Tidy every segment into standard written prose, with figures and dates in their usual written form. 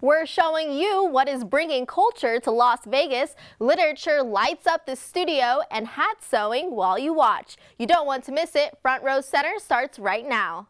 We're showing you what is bringing culture to Las Vegas. Literature lights up the studio and hat sewing while you watch. You don't want to miss it. Front Row Center starts right now.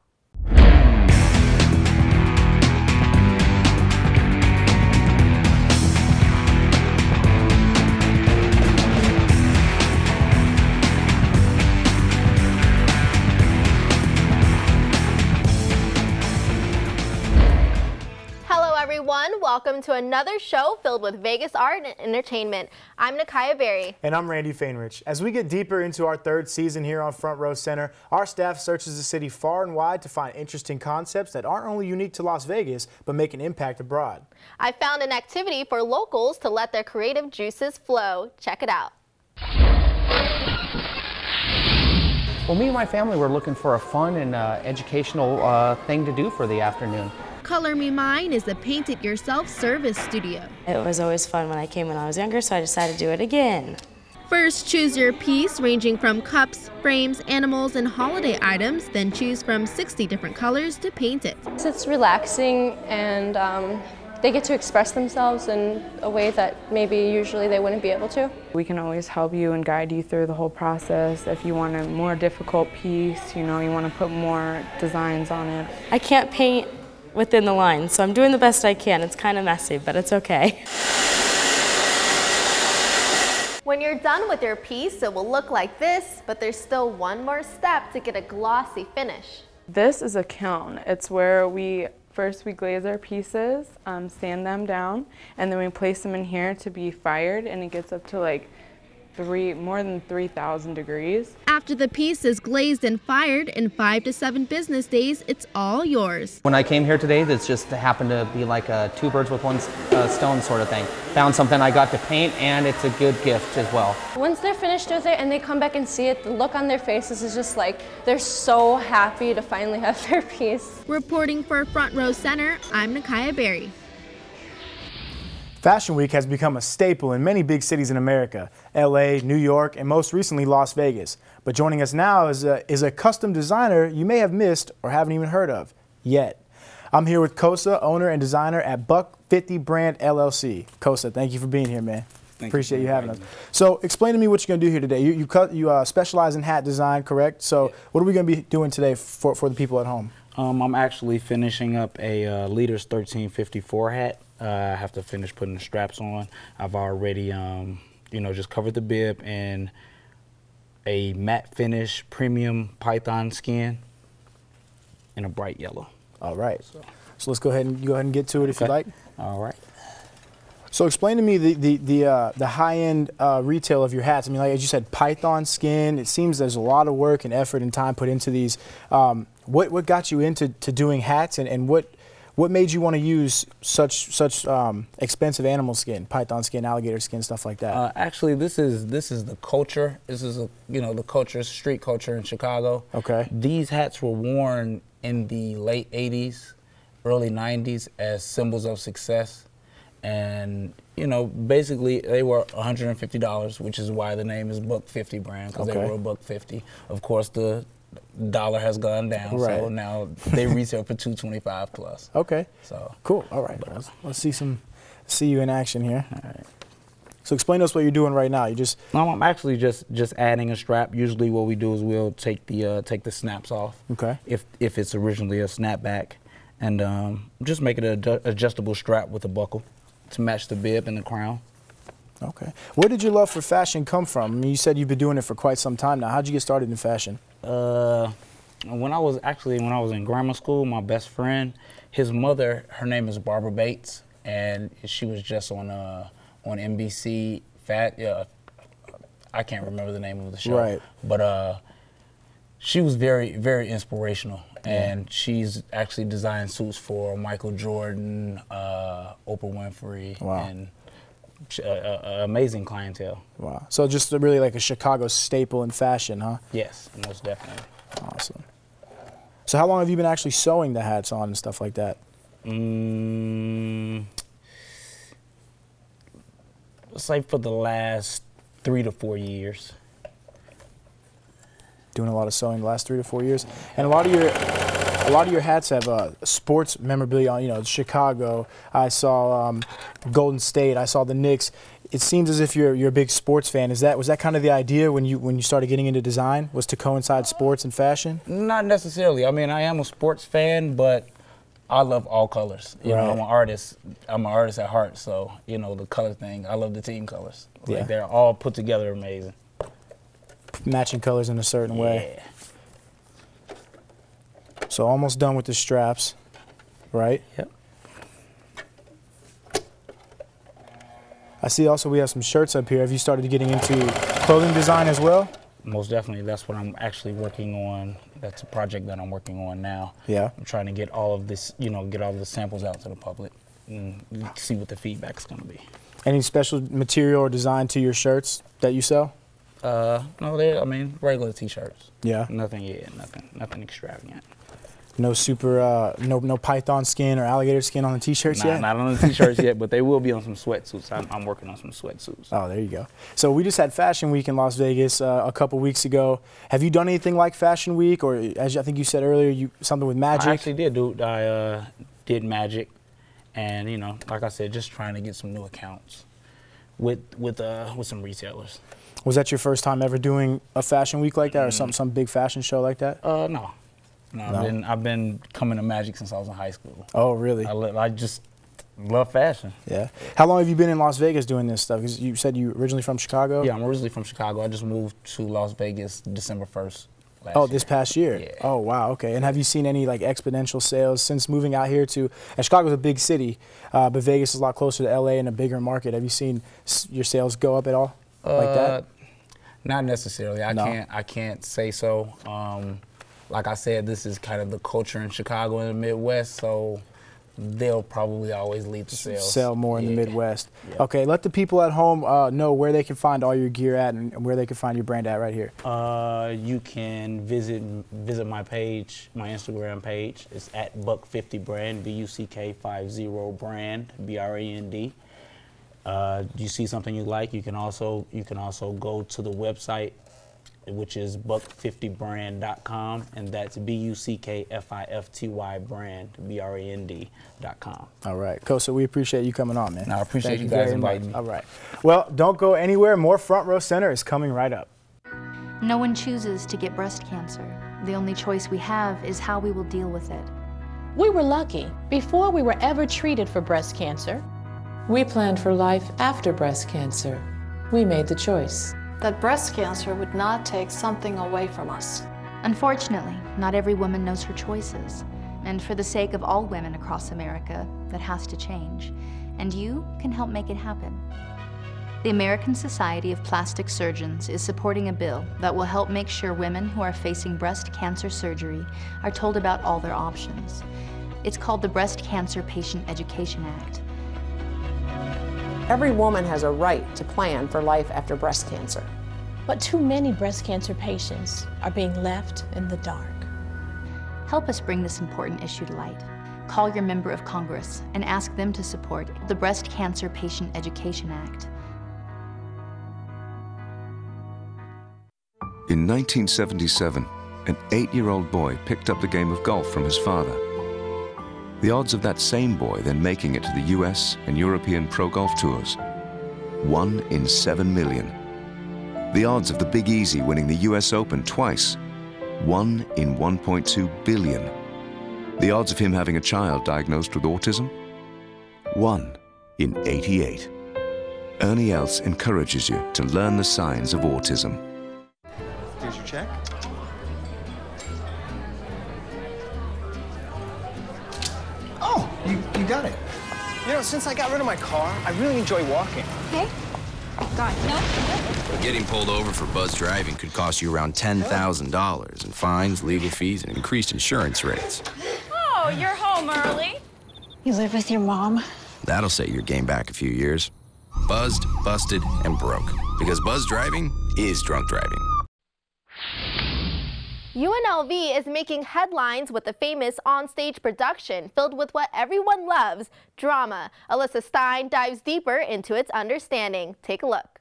Everyone, welcome to another show filled with Vegas art and entertainment. I'm Nakaya Berry. And I'm Randy Fainrich. As we get deeper into our third season here on Front Row Center, our staff searches the city far and wide to find interesting concepts that aren't only unique to Las Vegas, but make an impact abroad. I found an activity for locals to let their creative juices flow. Check it out. Well, me and my family were looking for a fun and educational thing to do for the afternoon. Color Me Mine is a paint-it-yourself service studio. It was always fun when I came when I was younger, so I decided to do it again. First, choose your piece ranging from cups, frames, animals, and holiday items. Then choose from 60 different colors to paint it. It's relaxing and they get to express themselves in a way that maybe usually they wouldn't be able to. We can always help you and guide you through the whole process. If you want a more difficult piece, you know, you want to put more designs on it. I can't paint within the lines, so I'm doing the best I can. It's kind of messy, but it's okay. When you're done with your piece, it will look like this, but there's still one more step to get a glossy finish. This is a kiln. It's where first we glaze our pieces, sand them down, and then we place them in here to be fired, and it gets up to like more than 3,000 degrees. After the piece is glazed and fired, in 5 to 7 business days, it's all yours. When I came here today, this just happened to be like a two birds with one stone sort of thing. Found something I got to paint, and it's a good gift as well. Once they're finished with it and they come back and see it, the look on their faces is just like they're so happy to finally have their piece. Reporting for Front Row Center, I'm Nakaya Berry. Fashion Week has become a staple in many big cities in America, LA, New York, and most recently Las Vegas. But joining us now is a custom designer you may have missed or haven't even heard of yet. I'm here with Kosa, owner and designer at Buck 50 Brand LLC. Kosa, thank you for being here, man. Appreciate you having us. So explain to me what you're going to do here today. You specialize in hat design, correct? So what are we going to be doing today for the people at home? I'm actually finishing up a Leaders 1354 hat. I have to finish putting the straps on. I've already, you know, just covered the bib in a matte finish premium python skin in a bright yellow. All right. So let's go ahead and get to it if you like. All right. So explain to me the high-end retail of your hats. I mean, like as you said, python skin. It seems there's a lot of work and effort and time put into these. What got you into doing hats, and what made you want to use such expensive animal skin, python skin, alligator skin, stuff like that? Actually, this is the culture. This is the culture, street culture in Chicago. Okay. These hats were worn in the late '80s, early '90s as symbols of success. And, you know, basically they were $150, which is why the name is Buck 50 brand, because they were $1.50. Of course, the dollar has gone down, so now they retail for $225 plus. Okay. So cool. All right. Let's see you in action here. All right. So explain to us what you're doing right now. No, I'm actually just adding a strap. Usually, what we do is we'll take the snaps off. Okay. If it's originally a snapback, and just make it an adjustable strap with a buckle to match the bib and the crown. Okay. Where did your love for fashion come from? I mean, you said you've been doing it for quite some time now. How'd you get started in fashion? When I was in grammar school, my best friend, his mother, her name is Barbara Bates, and she was just on NBC. I can't remember the name of the show. Right. But she was very, very inspirational. And she's actually designed suits for Michael Jordan, Oprah Winfrey, and amazing clientele. Wow. So just really like a Chicago staple in fashion, huh? Yes, most definitely. Awesome. So how long have you been actually sewing the hats on and stuff like that? Let's say for the last 3 to 4 years. Doing a lot of sewing the last 3 to 4 years. And a lot of a lot of your hats have sports memorabilia on, you know, Chicago. I saw Golden State. I saw the Knicks. It seems as if you're a big sports fan. Was that kind of the idea when you started getting into design, was to coincide sports and fashion? Not necessarily. I mean, I am a sports fan, but I love all colors. You know, I'm an artist. I'm an artist at heart, so you know the color thing. I love the team colors. Like they're all put together amazing. Matching colors in a certain way. So almost done with the straps, right? Yep. I see also we have some shirts up here. Have you started getting into clothing design as well? Most definitely. That's what I'm actually working on. That's a project that I'm working on now. Yeah. I'm trying to get all of this, you know, get all of the samples out to the public and see what the feedback's going to be. Any special material or design to your shirts that you sell? No, I mean, regular t-shirts. Yeah. Nothing extravagant. No super, no python skin or alligator skin on the t-shirts yet? Not on the t-shirts yet, but they will be on some sweatsuits. I'm working on some sweatsuits. Oh, there you go. So we just had Fashion Week in Las Vegas a couple weeks ago. Have you done anything like Fashion Week, or as I think you said earlier, something with magic? I actually did, dude. I did magic, and you know, like I said, just trying to get some new accounts with some retailers. Was that your first time ever doing a Fashion Week like that, or some big fashion show like that? No. I've been coming to magic since I was in high school. Oh, really? I just love fashion. Yeah. How long have you been in Las Vegas doing this stuff? 'Cause you said you originally from Chicago? Yeah, I'm originally from Chicago. I just moved to Las Vegas December 1st last year. year. This past year? Yeah. Oh, wow, okay. And have you seen any like exponential sales since moving out here to, and Chicago's a big city, but Vegas is a lot closer to LA and a bigger market. Have you seen your sales go up at all like that? Not necessarily. I can't say so. Like I said, this is kind of the culture in Chicago and the Midwest, so they'll probably always lead the sales. Sell more in the Midwest. Yeah. Okay, let the people at home know where they can find all your gear at and where they can find your brand at right here. You can visit my page, my Instagram page. It's at Buck50Brand, BUCK50 brand, BRAND. You see something you like, you can also go to the website, which is buck50brand.com, and that's BUCK50 brand, BRAND.com. All right, Kosa, we appreciate you coming on, man. No, I appreciate you guys inviting me. All right. Well, don't go anywhere. More Front Row Center is coming right up. No one chooses to get breast cancer. The only choice we have is how we will deal with it. We were lucky. Before we were ever treated for breast cancer, we planned for life after breast cancer. We made the choice that breast cancer would not take something away from us. Unfortunately, not every woman knows her choices. And for the sake of all women across America, that has to change. And you can help make it happen. The American Society of Plastic Surgeons is supporting a bill that will help make sure women who are facing breast cancer surgery are told about all their options. It's called the Breast Cancer Patient Education Act. Every woman has a right to plan for life after breast cancer. But too many breast cancer patients are being left in the dark. Help us bring this important issue to light. Call your member of Congress and ask them to support the Breast Cancer Patient Education Act. In 1977, an 8-year-old boy picked up the game of golf from his father. The odds of that same boy then making it to the US and European Pro Golf Tours, 1 in 7 million. The odds of the Big Easy winning the US Open twice, 1 in 1.2 billion. The odds of him having a child diagnosed with autism, 1 in 88. Ernie Els encourages you to learn the signs of autism. Here's your check. You got it. You know, since I got rid of my car, I really enjoy walking. Okay. Got it. No. Getting pulled over for buzz driving could cost you around $10,000 in fines, legal fees, and increased insurance rates. Oh, you're home early. You live with your mom? That'll set your game back a few years. Buzzed, busted, and broke. Because buzz driving is drunk driving. UNLV is making headlines with a famous onstage production filled with what everyone loves, drama. Alyssa Stein dives deeper into its understanding. Take a look.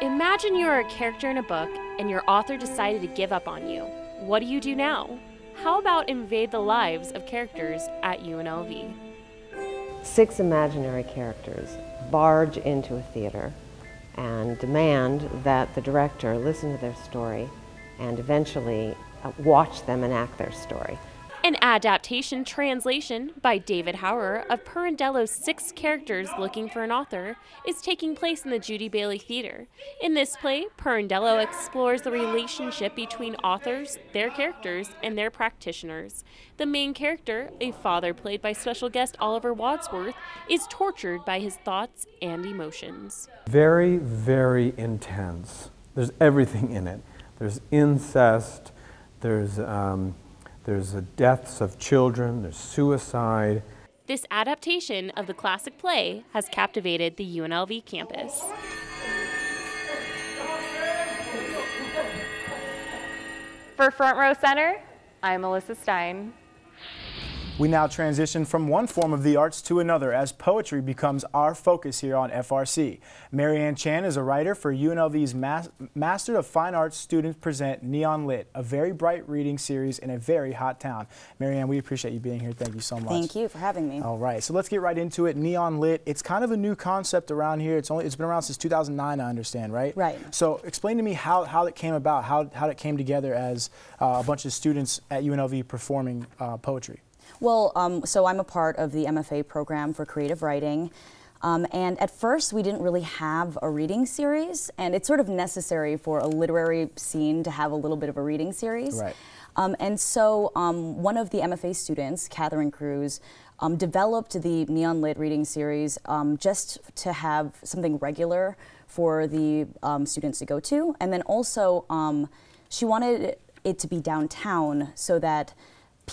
Imagine you're a character in a book and your author decided to give up on you. What do you do now? How about invade the lives of characters at UNLV? 6 imaginary characters barge into a theater and demand that the director listen to their story and eventually watch them enact their story. An adaptation translation by David Hauer of Pirandello's 6 Characters Looking for an Author is taking place in the Judy Bailey Theater. In this play, Pirandello explores the relationship between authors, their characters, and their practitioners. The main character, a father played by special guest Oliver Wadsworth, is tortured by his thoughts and emotions. Very, very intense. There's everything in it. There's incest, there's deaths of children, there's suicide. This adaptation of the classic play has captivated the UNLV campus. For Front Row Center, I'm Melissa Stein. We now transition from one form of the arts to another as poetry becomes our focus here on FRC. Marianne Chan is a writer for UNLV's Master of Fine Arts students present Neon Lit, a very bright reading series in a very hot town. Marianne, we appreciate you being here. Thank you so much. Thank you for having me. All right, so let's get right into it. Neon Lit, it's kind of a new concept around here. It's been around since 2009, I understand, right? Right. So explain to me how it came about, how it came together as a bunch of students at UNLV performing poetry. Well, so I'm a part of the MFA program for creative writing. And at first, we didn't really have a reading series, and it's sort of necessary for a literary scene to have a little bit of a reading series. Right. And so one of the MFA students, Catherine Cruz, developed the Neon Lit reading series just to have something regular for the students to go to. And then also, she wanted it to be downtown so that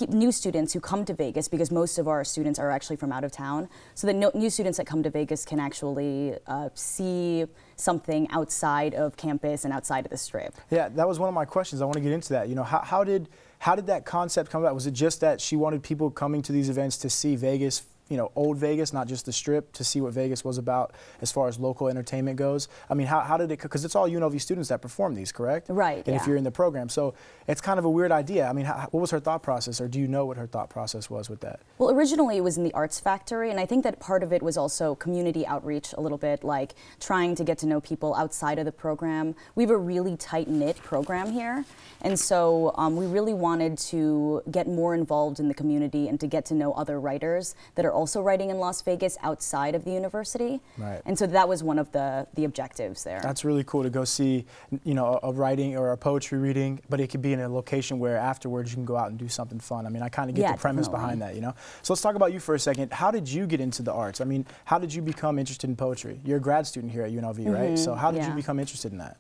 new students who come to Vegas, because most of our students are actually from out of town, so that new students that come to Vegas can actually see something outside of campus and outside of the Strip. Yeah, that was one of my questions. I want to get into that. You know, how did that concept come about? Was it just that she wanted people coming to these events to see Vegas, you know, old Vegas, not just the Strip, to see what Vegas was about as far as local entertainment goes? I mean, how did it, because it's all UNLV students that perform these, correct? Right, And if you're in the program. So it's kind of a weird idea. I mean, what was her thought process, or do you know what her thought process was with that? Well, originally it was in the Arts Factory, and I think that part of it was also community outreach a little bit, like trying to get to know people outside of the program. We have a really tight-knit program here, and so we really wanted to get more involved in the community and to get to know other writers that are also writing in Las Vegas outside of the university. Right. And so that was one of the objectives there. That's really cool to go see, you know, a writing or a poetry reading, but it could be in a location where afterwards you can go out and do something fun. I mean, I kind of get the premise behind that, you know? So let's talk about you for a second. How did you get into the arts? I mean, how did you become interested in poetry? You're a grad student here at UNLV, right? So how did you become interested in that?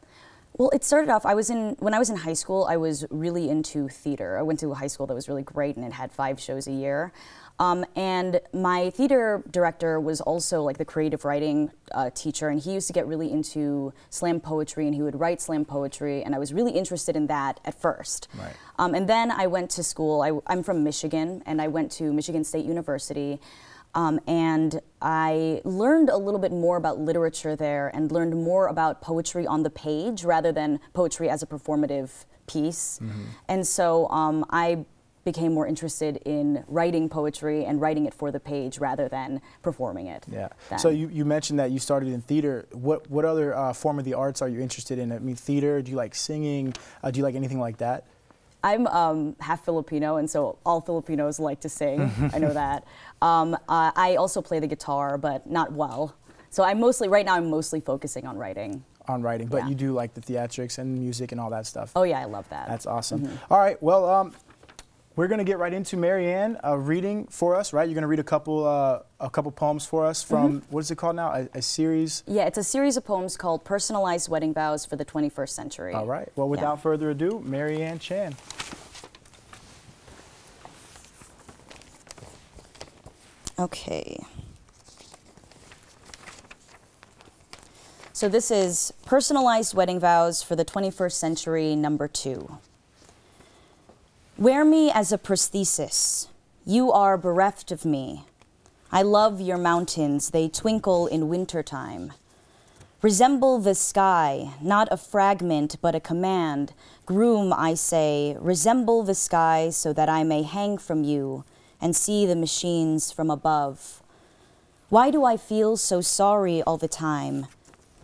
Well, it started off, when I was in high school, I was really into theater. I went to a high school that was really great, and it had 5 shows a year. And my theater director was also like the creative writing teacher, and he used to get really into slam poetry, and he would write slam poetry, and I was really interested in that at first. Right. And then I went to school. I'm from Michigan, and I went to Michigan State University. And I learned a little bit more about literature there and learned more about poetry on the page rather than poetry as a performative piece. And so I became more interested in writing poetry and writing it for the page rather than performing it. Yeah. So you mentioned that you started in theater. What other form of the arts are you interested in? I mean, theater, do you like singing? Do you like anything like that? I'm half Filipino, and so all Filipinos like to sing. I know that. I also play the guitar, but not well. So right now I'm mostly focusing on writing. On writing, but you do like the theatrics and music and all that stuff. Oh yeah, I love that. That's awesome. All right, well, we're going to get right into Marianne reading for us, right? You're going to read a couple poems for us from, what is it called now? A series? Yeah, it's a series of poems called Personalized Wedding Vows for the 21st Century. All right. Well, without further ado, Marianne Chan. Okay. So this is Personalized Wedding Vows for the 21st Century, number 2. Wear me as a prosthesis. You are bereft of me. I love your mountains. They twinkle in wintertime. Resemble the sky, not a fragment, but a command. Groom, I say, resemble the sky so that I may hang from you and see the machines from above. Why do I feel so sorry all the time?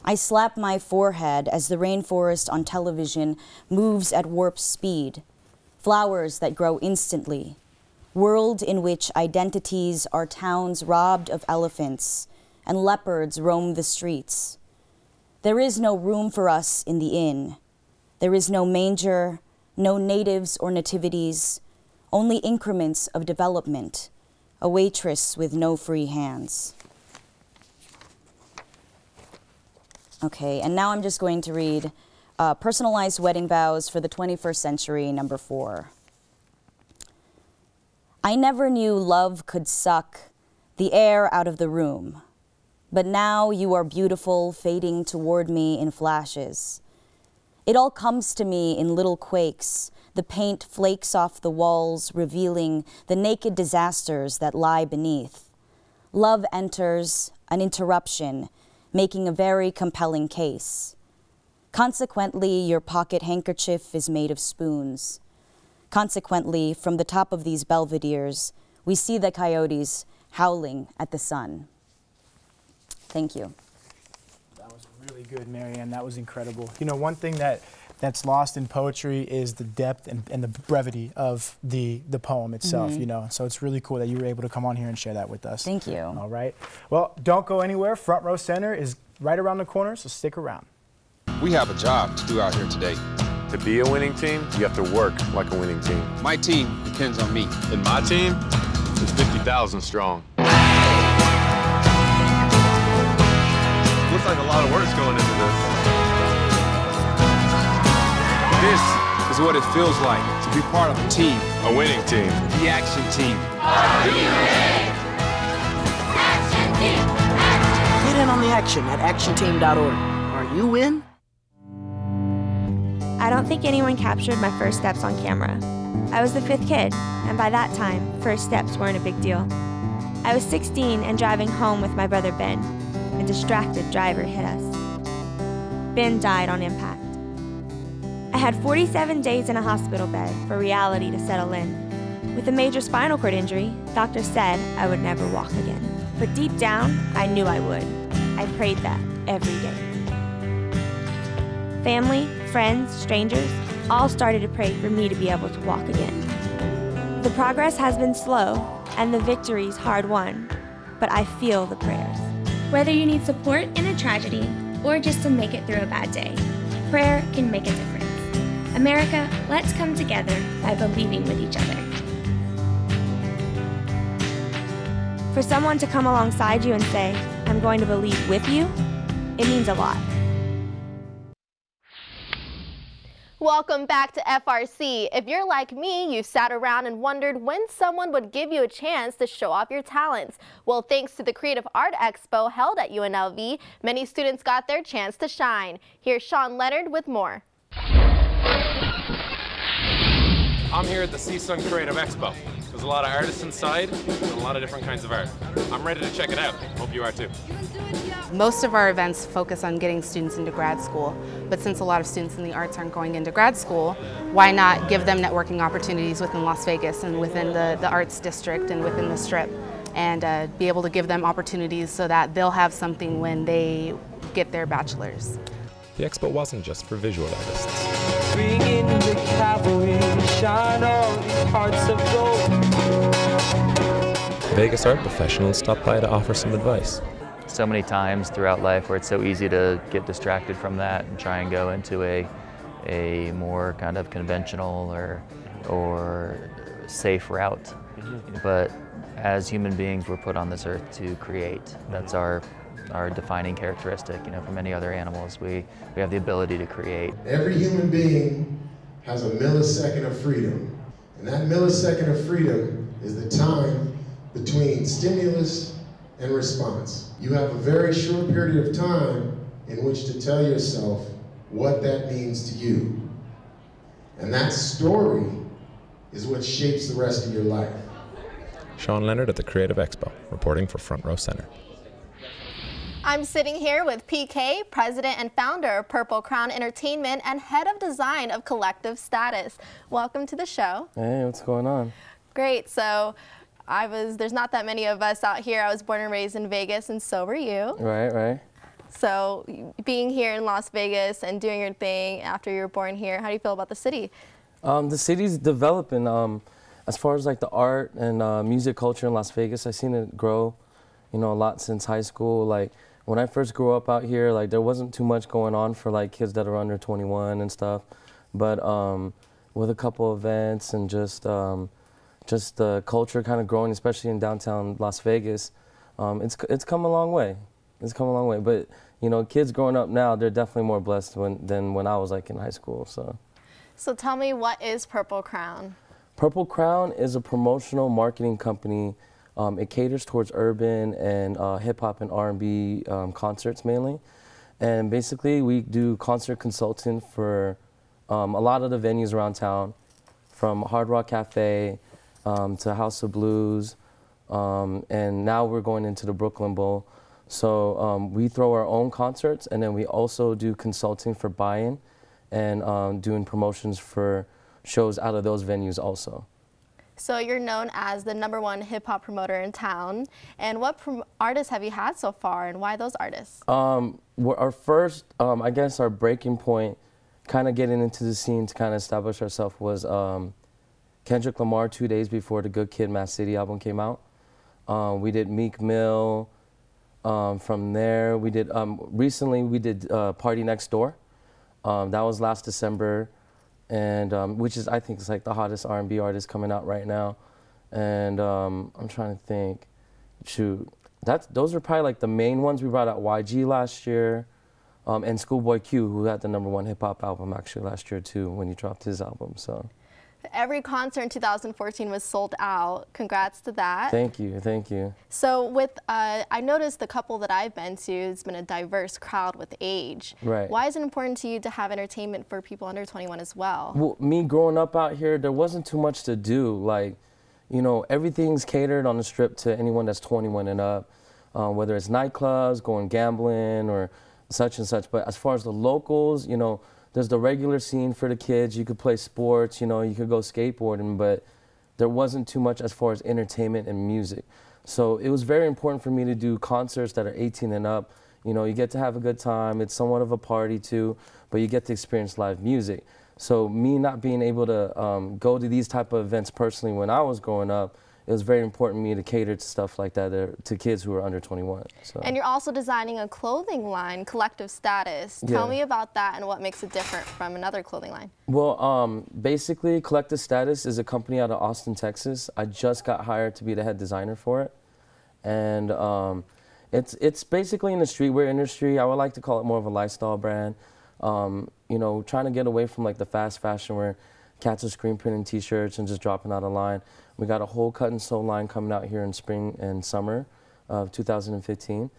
I slap my forehead as the rainforest on television moves at warp speed. Flowers that grow instantly. World in which identities are towns robbed of elephants and leopards roam the streets. There is no room for us in the inn. There is no manger, no natives or nativities, only increments of development, a waitress with no free hands. Okay, and now I'm just going to read Personalized Wedding Vows for the 21st Century, number 4. I never knew love could suck the air out of the room. But now you are beautiful, fading toward me in flashes. It all comes to me in little quakes. The paint flakes off the walls, revealing the naked disasters that lie beneath. Love enters, an interruption, making a very compelling case. Consequently, your pocket handkerchief is made of spoons. Consequently, from the top of these belvederes, we see the coyotes howling at the sun. Thank you. That was really good, Marianne. That was incredible. You know, one thing that's lost in poetry is the depth and the brevity of the poem itself, you know. So it's really cool that you were able to come on here and share that with us. Thank you. All right. Well, don't go anywhere. Front Row Center is right around the corner, so stick around. We have a job to do out here today. To be a winning team, you have to work like a winning team. My team depends on me. And my team is 50,000 strong. Looks like a lot of work's going into this. This is what it feels like to be part of a team. A winning team. The Action Team. Action Team! Action! Get in on the action at actionteam.org. Are you in? I don't think anyone captured my first steps on camera. I was the 5th kid, and by that time, first steps weren't a big deal. I was 16 and driving home with my brother Ben. A distracted driver hit us. Ben died on impact. I had 47 days in a hospital bed for reality to settle in. With a major spinal cord injury, doctors said I would never walk again. But deep down, I knew I would. I prayed that every day. Family, friends, strangers, all started to pray for me to be able to walk again. The progress has been slow, and the victories hard won, but I feel the prayers. Whether you need support in a tragedy or just to make it through a bad day, prayer can make a difference. America, let's come together by believing with each other. For someone to come alongside you and say, I'm going to believe with you, it means a lot. Welcome back to FRC. If you're like me, you've sat around and wondered when someone would give you a chance to show off your talents. Well, thanks to the Creative Art Expo held at UNLV, many students got their chance to shine. Here's Sean Leonard with more. I'm here at the CSUN Creative Expo. There's a lot of artists inside and a lot of different kinds of art. I'm ready to check it out. Hope you are too. Most of our events focus on getting students into grad school, but since a lot of students in the arts aren't going into grad school, why not give them networking opportunities within Las Vegas and within the arts district and within the Strip, and be able to give them opportunities so that they'll have something when they get their bachelor's. The expo wasn't just for visual artists. Bring in the cavalry, shine all these hearts of gold. Vegas art professionals stopped by to offer some advice. So many times throughout life where it's so easy to get distracted from that and try and go into a more kind of conventional or safe route. But as human beings, we're put on this earth to create. That's our defining characteristic. You know, from many other animals, we have the ability to create. Every human being has a millisecond of freedom. And that millisecond of freedom is the time between stimulus and response. You have a very short period of time in which to tell yourself what that means to you. And that story is what shapes the rest of your life. Sean Leonard at the Creative Expo, reporting for Front Row Center. I'm sitting here with PK, president and founder of Purple Crown Entertainment and head of design of Collective Status. Welcome to the show. Hey, what's going on? Great. So there's not that many of us out here. I was born and raised in Vegas, and so were you. Right, right. So being here in Las Vegas and doing your thing after you were born here, how do you feel about the city? The city's developing. As far as like the art and music culture in Las Vegas, I've seen it grow, you know, a lot since high school. Like when I first grew up out here, like there wasn't too much going on for like kids that are under 21 and stuff. But with a couple events and just the culture kind of growing, especially in downtown Las Vegas, it's come a long way. It's come a long way. But you know, kids growing up now, they're definitely more blessed than when I was like in high school. So tell me, what is Purple Crown? Purple Crown is a promotional marketing company. It caters towards urban and hip-hop and R&B concerts mainly. And basically, we do concert consulting for a lot of the venues around town, from Hard Rock Cafe to House of Blues, and now we're going into the Brooklyn Bowl. So we throw our own concerts, and then we also do consulting for buy-in and doing promotions for shows out of those venues also. So you're known as the #1 hip-hop promoter in town. And what artists have you had so far, and why those artists? Our first, I guess our breaking point, kind of getting into the scene to kind of establish ourselves, was Kendrick Lamar 2 days before the Good Kid, Mad City album came out. We did Meek Mill. From there, we did, recently we did Party Next Door. That was last December. And which is, I think, is like the hottest R&B artist coming out right now. And I'm trying to think, shoot, those are probably like the main ones. We brought out YG last year, and Schoolboy Q, who had the #1 hip hop album actually last year too, when he dropped his album. So every concert in 2014 was sold out. Congrats to that. Thank you, thank you. So with, I noticed the couple that I've been to, it's been a diverse crowd with age. Right. Why is it important to you to have entertainment for people under 21 as well? Well, me growing up out here, there wasn't too much to do. Like, you know, everything's catered on the Strip to anyone that's 21 and up, whether it's nightclubs, going gambling, or such and such. But as far as the locals, you know, there's the regular scene for the kids. You could play sports, you know, you could go skateboarding, but there wasn't too much as far as entertainment and music. So it was very important for me to do concerts that are 18 and up. You know, you get to have a good time. It's somewhat of a party too, but you get to experience live music. So me not being able to go to these type of events personally when I was growing up, it was very important to me to cater to stuff like that to kids who are under 21. So. And you're also designing a clothing line, Collective Status. Tell me about that and what makes it different from another clothing line. Well, basically, Collective Status is a company out of Austin, Texas. I just got hired to be the head designer for it. And it's basically in the streetwear industry. I would like to call it more of a lifestyle brand. You know, trying to get away from like the fast fashion where cats are screen printing t-shirts and just dropping out a line. We got a whole cut and sew line coming out here in spring and summer of 2015.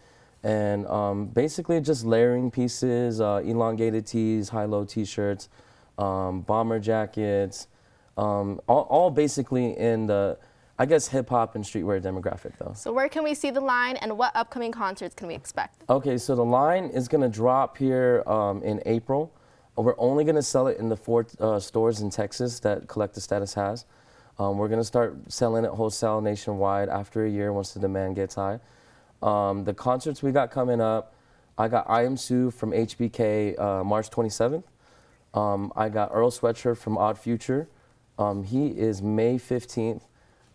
And basically just layering pieces, elongated tees, high-low t-shirts, bomber jackets, all basically in the, I guess, hip-hop and streetwear demographic though. So where can we see the line, and what upcoming concerts can we expect? Okay, so the line is gonna drop here in April. We're only going to sell it in the 4 stores in Texas that Collective Status has. We're going to start selling it wholesale nationwide after a year once the demand gets high. The concerts we got coming up, I got I Am Sue from HBK March 27th. I got Earl Sweatshirt from Odd Future. He is May 15th.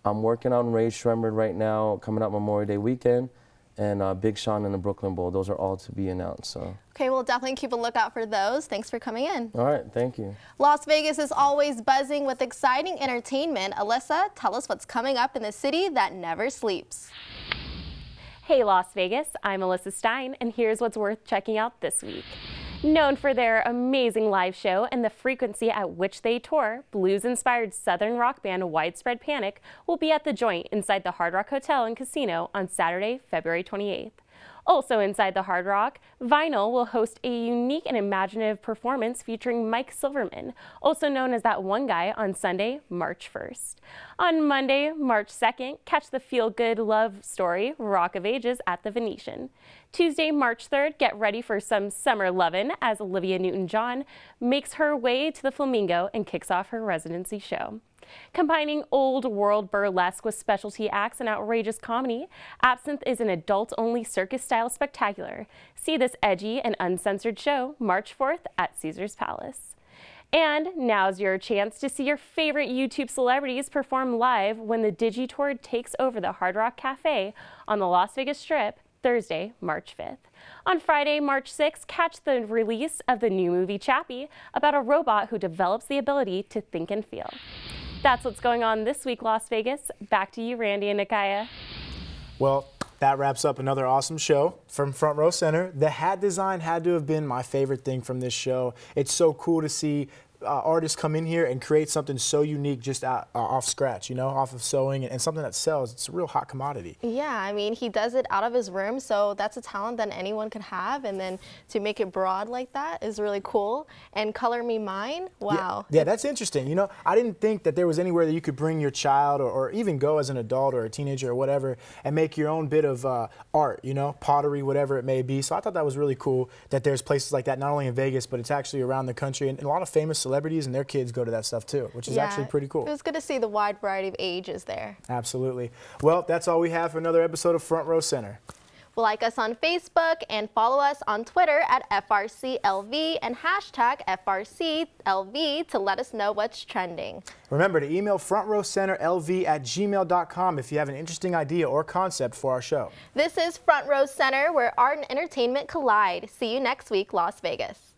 I'm working on Ray Shremmerd right now, coming up Memorial Day weekend. And Big Sean and the Brooklyn Bowl. Those are all to be announced. So. Okay, we'll definitely keep a lookout for those. Thanks for coming in. All right, thank you. Las Vegas is always buzzing with exciting entertainment. Alyssa, tell us what's coming up in the city that never sleeps. Hey Las Vegas, I'm Alyssa Stein, and here's what's worth checking out this week. Known for their amazing live show and the frequency at which they tour, blues-inspired southern rock band Widespread Panic will be at The Joint inside the Hard Rock Hotel and Casino on Saturday, February 28th. Also inside the Hard Rock, Vinyl will host a unique and imaginative performance featuring Mike Silverman, also known as That One Guy, on Sunday, March 1st. On Monday, March 2nd, catch the feel-good love story, Rock of Ages, at the Venetian. Tuesday, March 3rd, get ready for some summer lovin' as Olivia Newton-John makes her way to the Flamingo and kicks off her residency show. Combining old world burlesque with specialty acts and outrageous comedy, Absinthe is an adult-only circus-style spectacular. See this edgy and uncensored show March 4th at Caesars Palace. And now's your chance to see your favorite YouTube celebrities perform live when the Digitour takes over the Hard Rock Cafe on the Las Vegas Strip Thursday, March 5th. On Friday, March 6th, catch the release of the new movie Chappie, about a robot who develops the ability to think and feel. That's what's going on this week, Las Vegas. Back to you, Randy and Nakaya. Well, that wraps up another awesome show from Front Row Center. The hat design had to have been my favorite thing from this show. It's so cool to see artists come in here and create something so unique just off scratch, you know, off of sewing, and something that sells. It's a real hot commodity. Yeah, I mean, he does it out of his room, so that's a talent that anyone could have, and then to make it broad like that is really cool. And Color Me Mine, wow. Yeah, that's interesting. You know, I didn't think that there was anywhere that you could bring your child or even go as an adult or a teenager or whatever and make your own bit of art, you know, pottery, whatever it may be. So I thought that was really cool that there's places like that, not only in Vegas, but it's actually around the country, and a lot of famous celebrities and their kids go to that stuff too, which is actually pretty cool. It was good to see the wide variety of ages there. Absolutely. Well, that's all we have for another episode of Front Row Center. Well, like us on Facebook and follow us on Twitter at FRCLV and hashtag FRCLV to let us know what's trending. Remember to email frontrowcenterlv@gmail.com if you have an interesting idea or concept for our show. This is Front Row Center, where art and entertainment collide. See you next week, Las Vegas.